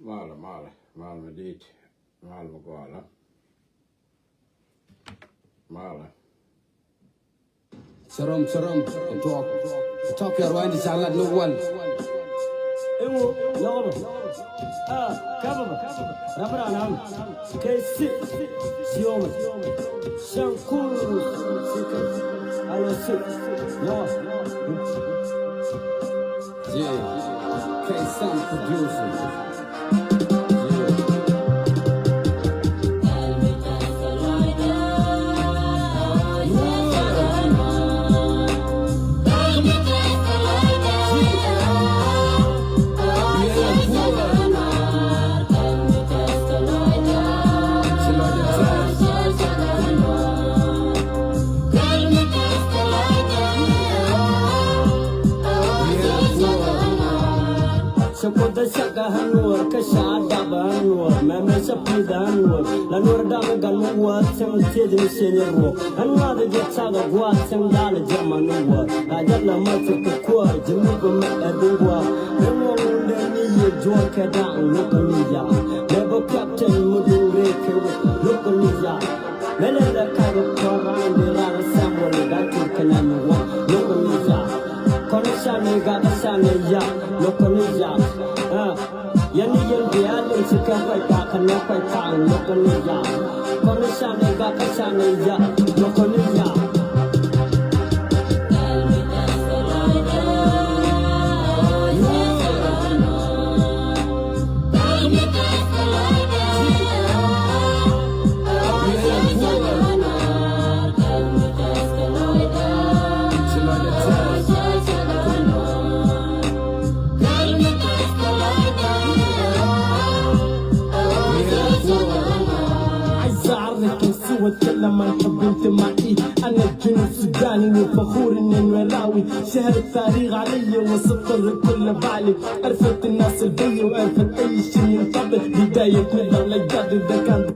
Mala med dit. Mala med gala. Mala. سرم توك يا روان على الأول ايوه يلا كبابا ربنا نعم كيسي سيوم شانكول على سيك Yeah, K-Sound producer. Sekolah sagahan nur kesada banur, meme sepi danur, lanur dame galu wat sem tiada senyeru, anada jatsaga wat sem dale zaman nur, aja lama terkuat jemu kemek adua, memang demi jual kedang lokaliya, lebo captain mudure kewe lokaliya, melenda kado korang dilara samuel datu kenanwa lokaliya. Konuşanı gadasanı ya, lokonu ya. Yani yelbiyanın sıkıntı kakını paytan lokonu ya. Konuşanı gadasanı ya, lokonu ya. واتكلم عن حب انتمائي انا الجنوب السوداني وفخور اني مراوي شهر التاريخ علي وسطر كل بالي عرفت الناس البي وعرفت اي شيء ينطبق بداية من الدولة الجديدة ده كان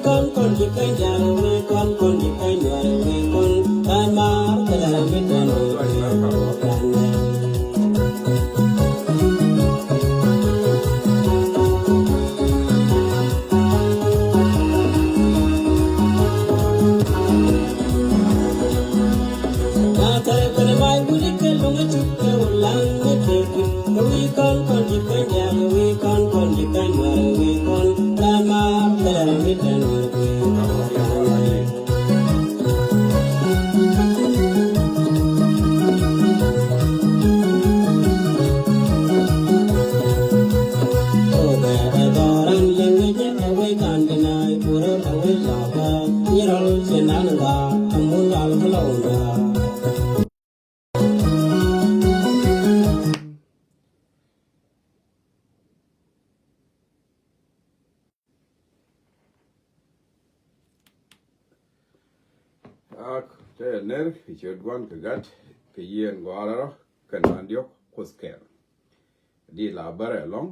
con con con con con con con con con con con con con con con เจเนอร์ที่เชิดวันกกัดที่เย็นกว่าแล้วกันมันเดียวโคสเกลดีลาบาร์ลอง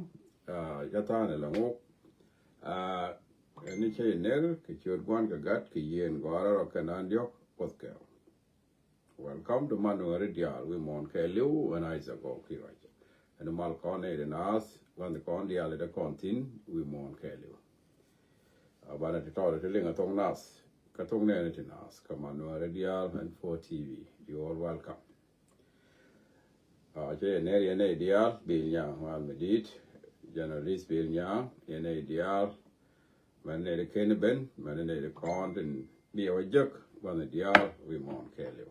ยัตานหลังอกอันนี้เจเนอร์ที่เชิดวันกกัดที่เย็นกว่าแล้วกันมันเดียวโคสเกล Welcome to Manu Radial. We mon Kelu and Isaac Okiraj. And the Malcon Ed and us, when the Condial the Contin, we mon Kelu. But at the toilet, the Ling at Nas, Katong Netinas, Kamanu Radial and 4TV. You all welcome. Jay Neri and Adial, Bill Yang, one medit, Generalist Bill Yang, and Adial, when they came Ben, when they the Con and be a joke, when the Dial, we mon Kelu.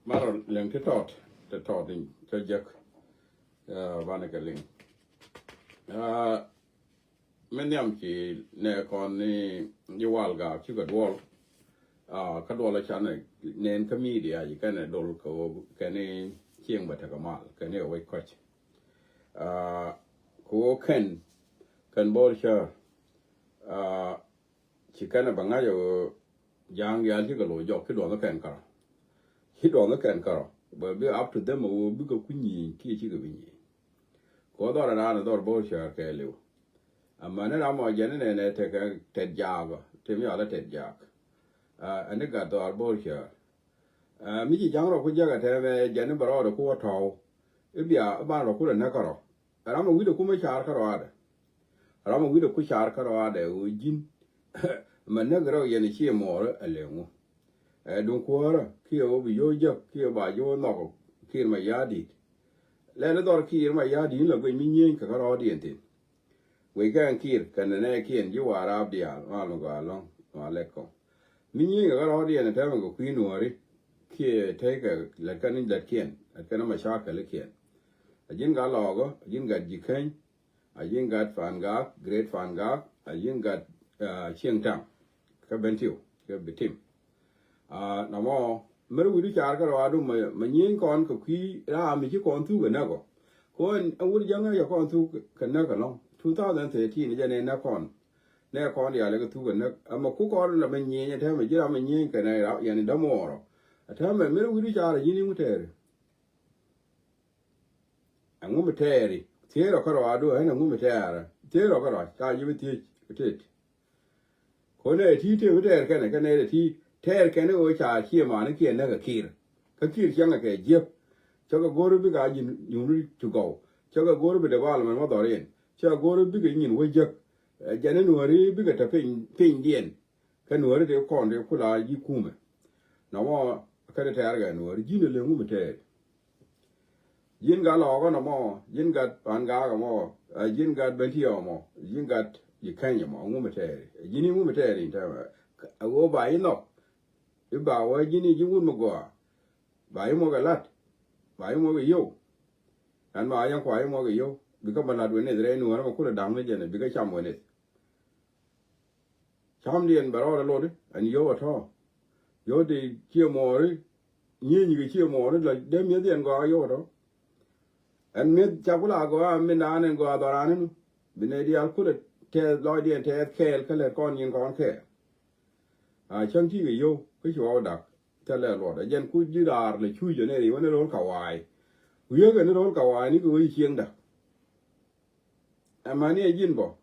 มาเราเลี้ยงที่ทอดนี่จะยักบ้านกันเลี้ยงไม่เนี่ยมจีเนี่ยก่อนนี่ยูวัลกับชื่อกัดวอลกัดวอลเลยฉันเนี่ยเน้นขมีเดียอีกแค่เนี่ยโดนเขาแค่นี้เชียงบัตรกมาลแค่นี้เอาไว้คอยคู่เคนบอลเชอร์ชิคกันบางอย่างอยู่ยางยานที่กระโดดยกขึ้นโดนแล้วแข่งกันฮิตon the can car, but be up to them or big of queen, kitchen of me. Codor and another bullshire, Kelly. A man and I'm a general and take a Ted Jag, tell me all a Ted Jag. And they got our bullshire. Miki Young of Jagat have a Jennifer or a quarter. It be a bar of good and Nakaro. And I'm a widow Kumachar Carada. I'm a widow Kushar Carada, who Jin Managro Yenichi more a leon. Don't quarter, kill over your job, kill by your novel, kill my yardie. Let the door kill my yardie, look with me, Cacarodian. We can kill, can the neck in, you are up the along, or lecco. Meaning a Carodian and having a queen worry, kill, take a lacanin that can, a can of my shark a can. A jing got logger, a jing got Jikan, a jing got Fangak, great Fangak, a jing got Chiang Tang, Cabentiu, Cabetim. Now more, Mary will charge or do my yin con cookie, me you con through a nuggle. Go and I would younger your con through can nug along. 2013, Jan and Nakon. Near con the allega to a nug. I'm a cook order of a yin and tell me, Jam and yin can I out yan in the more. I tell me, Mary will charge a yin with her. I'm going to tear. Tear of Colorado and I'm going to tear. Tear of Colorado, you will teach it. When I teach you there, can I tea? Tear can go charge here, man, and can't never kill. Kakir young like a jip. Chugga go to big you need to go. Chugga go to the wall and mother in. Chugga go to big in Wajak. January bigger to pin yen. Can worry the corn, they could lie you kume. Now more, a caretagan or Gina Lumuted. Yin got log no more, Yin got Pangaga more, Yin got Bentio more, Yin got Yikanyam or Mumatary. Yin Mumatary in time. I go by enough. You bow a guinea you wouldn't go. Buy him a lot. Buy him over you. And my young quiet over you. Become a lot when it's rain, or could have damaged and bigger chum with it. Chamdi and Barora loaded, and you at all. You're the cheer more, you cheer more like them and go your. And mid Chapula go, Minan and go other animal. Benedia could have tell Lloyd and tell Kale, Calecon and con care. I chunk you, which you all duck. Tell her what, again could you are the two generi when it all kawaii. We are going to all kawaii, you go each and my near Jinbo.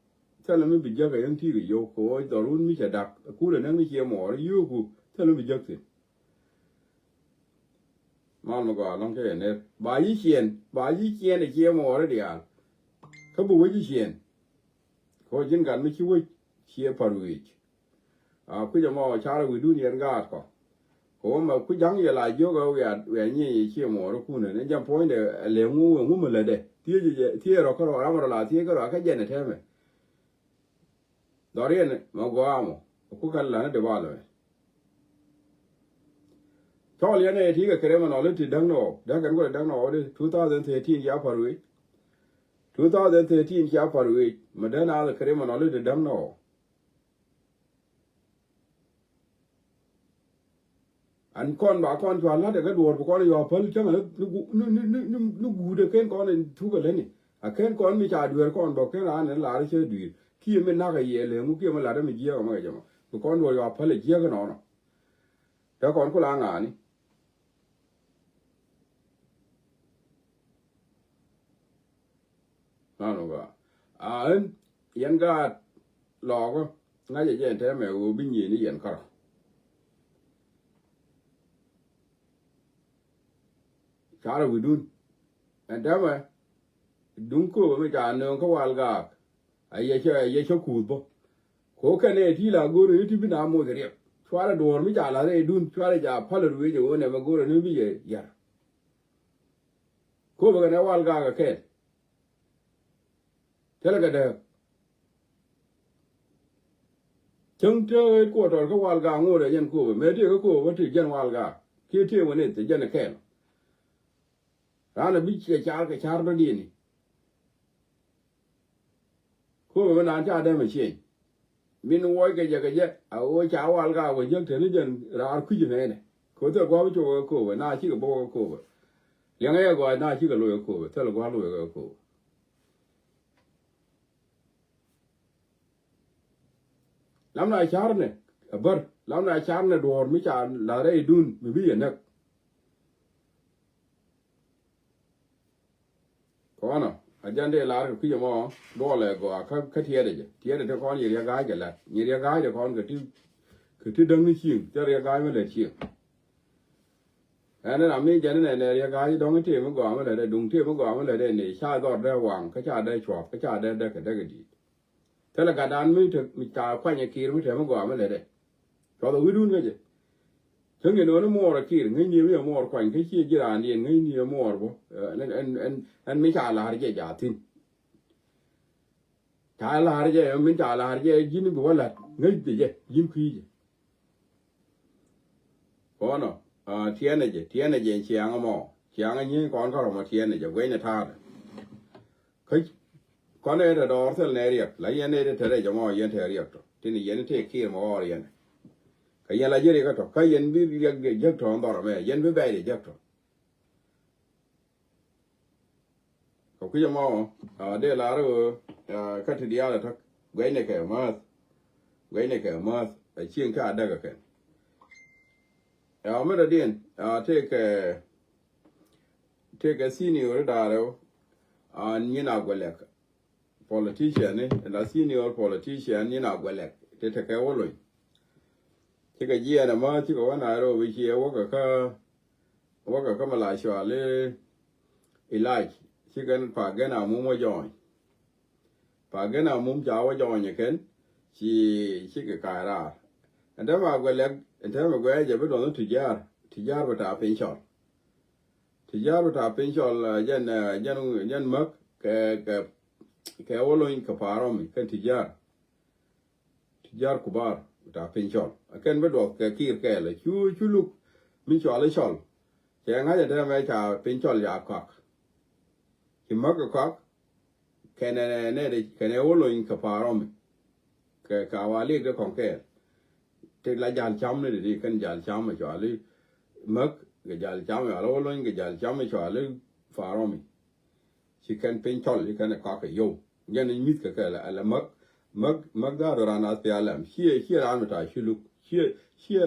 Tell him be jug and tea, you go, the room which a duck, a cool and only hear more, you who tell him be jugged. Mamma go along here, Ned. By ye can a hear more already are. Couple with ye. Cojin got me you would cheer per week. Quit a more child we do near guard. Home, a quick young year like yoga, we are near cheer more, and jump point a lemu and woman lady. Tear or Amara, Tiger, or Kajan, tell me. Dorian, Maguamo, a cook and land the value. Tall Yana, Tiger, Kreman, or little Dungno, Duncan got done order 2013 Yaparui. 2013 Yaparui, Madonna, the Kreman, or little Dungno. And con by con to another good word because you are Pelcham, no good, can't go and took a lenny. I can't call me child, we are con, but can and large do. Kim and Naga yell, and Mukim Ladam, bu kon do yo pale je ga no ta kon ku la nga ni no ga en yen ga lo go nga je te me u bi ni ni yen ka chara widun endama dunko me ja no ko walga ye cho kubo ko kane ti la goro ti bina mo gere chara dor mi ja la re dun chara ja palo ru je wona ma goro ni bi ye ya ko ba ne walga ga ke tele ga de chung te ko to ko walga ngo de yen ko me ti ko ba ti jen walga ki ti wona ti jen ke rana bi che char ke char do di ni ko ba na cha de ma che min wo ke je a wo cha wal ga wo je te ni jen ra ku ji ne ko to ko to ko ba na chi ko bo ko ba yang ye ko na chi ko lo ko ba te lo ko lo ko lam na char ne bar lam na char ne dor mi cha la re dun mi bi ne ko na ajande la ku je mo do le go ka tie de te ko ni ga je la ni ga de ko ke ti dang ni chi te ga me le chi ana na mi je ne ne ga ji dong ti mo go ma le de dung ti mo go ma le de ni sha do de wang ka cha de chwa ka cha de ke de di te la ga dan mi te mi ta kwa ni ki mi te mo go ma le de ko do wi dun ge jeทั้งเงินโน้นมัวระคีเงินเยี่ยมัวระควันแค่เชี่ยจีรานี่เงินเยี่ยมัวระบ่นั่นไม่ใช่ลาหะเจจ่าทิ้งใช่ลาหะเจไม่ใช่ลาหะเจยินบ่ว่าละเงินติเจยินคุยเจพอเนาะเทียนเจเชียงอ่ะหมอเชียงอันนี้ก่อนเขามาเทียนเจเว้นท่าคือก่อนเนี่ยดอร์เซลเนเรียแล้วยันเนี่ยเทเรจะมอยันเทเรียตัวที่นี่ยันเทคีมอยันก็ยันละเจริก็ตัวก็ยันวิริยะยักษ์ทองต่อมายันวิบัยยักษ์ทองก็คือจะมอเดี๋ยวลารู้คัดทีเดียวเลยทักเว้นเนี่ยแค่มาไอ้เชียงข้าได้ก็แค่ไม่ได้เดียนเทคซีนิวร์ได้แล้วนี่น่ากว่าเล็ก politician เนี่ยแล้ว senior politician นี่น่ากว่าเล็กเทคว่าเลยที่ก็เยี่ยนะมาที่ก็ว่าไหนเราวิเชียว่าก็มาหลายชัวเลยอีไลท์ที่กันฝากกันเอามุ้งมาจอยฝากกันเอามุ้งจ้าว่าจอยอย่างเช่นที่ก็กายราอันนั้นมาก็เล็กอันนั้นมาก็จะไปโดนทุจริตไปตาเป็นช็อตทุจริตไปตาเป็นช็อตยันมักแกว่าลอยกับพารอมกันทุจริตกูบาร์ตาเป็นช็อตกันไปดูแกขี้แกเลยชูลูกมีช็อตเลยช็อตแกงั้นจะได้ไม่จ่าเป็นช็อตยาคักหิมะก็คักแค่เนี่ยว่าลอยกับพารอมแกกาวาลีก็ของแกที่ละยานช้ำเลยดิกันยานช้ำมาช็อตเลยมักก็ยานช้ำอะไรว่าลอยก็ยานช้ำมาช็อตเลยพารอมที่กันเป็นช็อตที่กันคักโยยันมิดก็แกละอะไรมักได้รานอาเซียนเชี่ยร้านมาถ่ายชิลุกเชี่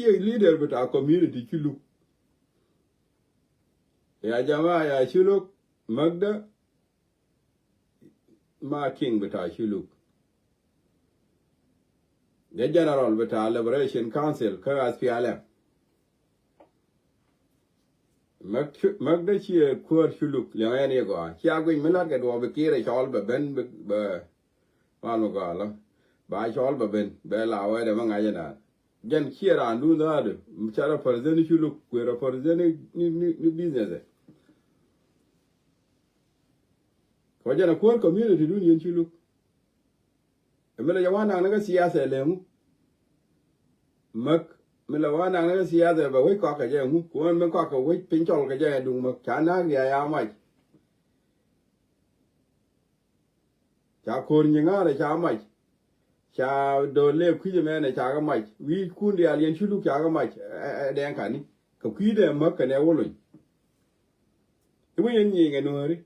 ยลีดเดอร์มาถ่ายคอมมูนิตี้ชิลุกยาจามาชิลุกมักได้มาคิงมาถ่ายชิลุกเดี๋ยว general มาถ่าย liberation council เขาอาเซียนมักได้เชี่ยขวดชิลุกเรื่องอะไรก็เชี่ยกุยไม่ลัดกันดูว่าเกี่ยร์ชอลแบบเป็นว่าลูกอ่ะล่ะบ่ายชอลแบบเป็นเบลเอาไว้เดี๋ยวมันไงจะน่ะยันเชี่ยร้านดูน่าดูมันจะรับเฟอร์เซนชิลุกกูรับเฟอร์เซนนี่บิสเนสเขาจะน่ะควรคอมมูนิตี้ดูนี่ชิลุกเมื่อไรจะว่านั่งนั่งก็เสียเสร็จแล้วมักเมื่อไรว่านั่งนั่งก็เสียเสร็จแบบไว้กอกกันยังกูมันกอกกันไว้เป็นจอลกันยังดูมักฉันนั่งเดียร์ไม่ชาคนยังง่ายเลยชาไม่ชาโดนเล็บขี้จะแม่ในชาก็ไม่วิคุณเดียเรียนชื่อลูกชาก็ไม่แดงขันนี่กับขี้เดียมักกันแนวเลยที่ไม่ยันยิงกันหน่อย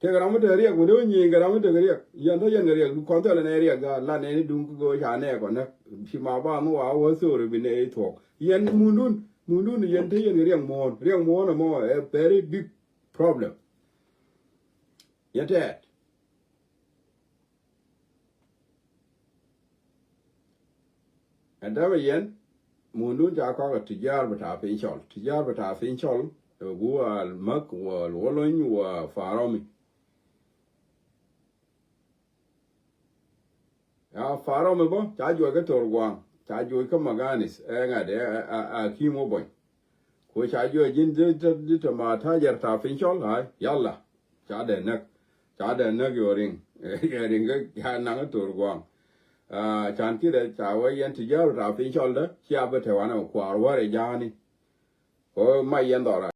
te ga mu te riek mu do nyi ga mu te riek yan to yan riek du kon to le ne riek ga la ne du go ja ne ko na shi ma ba mu wa wo so ru bi ne to yan mundun yan te yan riek mo no mo a very big problem yet and da yan mundun ja ko tijar bata fin chol go al mak wa wolon wa faromi ya faromi bo ta jo ga torgwan ta jo ka maganis nga de a kimo boy ko ta jo jin de ma ta jar ta fin chol hai yalla ta de nak yoring yoring ga na ga torgwan chan ki de ta wa yan tijar ta fin chol da ya ba te wana kwa wa re jani ko mai yan dora